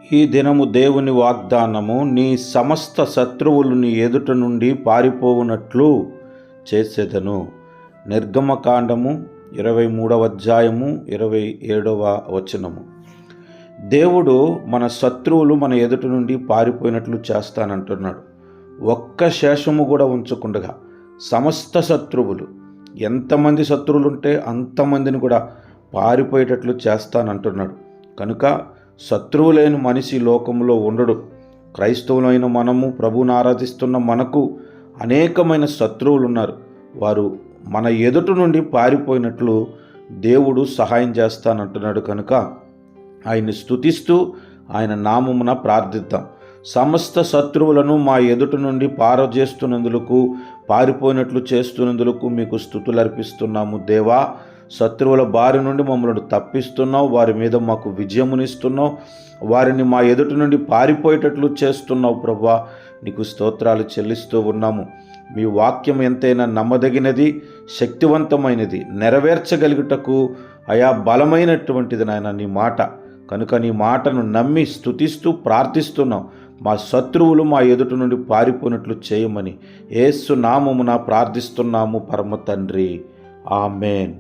ఈ దినము దేవుని వాగ్దానము, నీ సమస్త శత్రువులు నీ ఎదుట నుండి పారిపోవునట్లు చేసేదను. నిర్గమకాండము 23వ అధ్యాయము 27వ వచనము. దేవుడు మన శత్రువులు మన ఎదుట నుండి పారిపోయినట్లు చేస్తానంటున్నాడు. ఒక్క శేషము కూడా ఉంచకుండా సమస్త శత్రువులు, ఎంతమంది శత్రువులు ఉంటే అంతమందిని కూడా పారిపోయేటట్లు చేస్తానంటున్నాడు. కనుక శత్రువు లేని మనిషి లోకంలో ఉండడు. క్రైస్తవులైన మనము, ప్రభువుని ఆరాధిస్తున్న మనకు అనేకమైన శత్రువులు ఉన్నారు. వారు మన ఎదుట నుండి పారిపోయినట్లు దేవుడు సహాయం చేస్తానంటున్నాడు. కనుక ఆయన్ని స్తుతిస్తూ ఆయన నామమున ప్రార్థిద్దాం. సమస్త శత్రువులను మా ఎదుట నుండి పారజేస్తున్నందులకు, పారిపోయినట్లు చేస్తున్నందులకు మీకు స్తుతులు అర్పిస్తున్నాము దేవా. శత్రువుల బారి నుండి మమ్మల్ని తప్పిస్తున్నావు, వారి మీద మాకు విజయమునిస్తున్నావు, వారిని మా ఎదుటి నుండి పారిపోయేటట్లు చేస్తున్నావు ప్రభువా. నీకు స్తోత్రాలు చెల్లిస్తూ ఉన్నాము. మీ వాక్యం ఎంతైనా నమ్మదగినది, శక్తివంతమైనది, నెరవేర్చగలుగుటకు అయా బలమైనటువంటిది నాయన నీ మాట. కనుక నీ మాటను నమ్మి స్తుతిస్తూ ప్రార్థిస్తున్నాం. మా శత్రువులు మా ఎదుటి నుండి పారిపోయినట్లు చేయమని యేసు నామమున ప్రార్థిస్తున్నాము పరమ తండ్రి. ఆమేన్.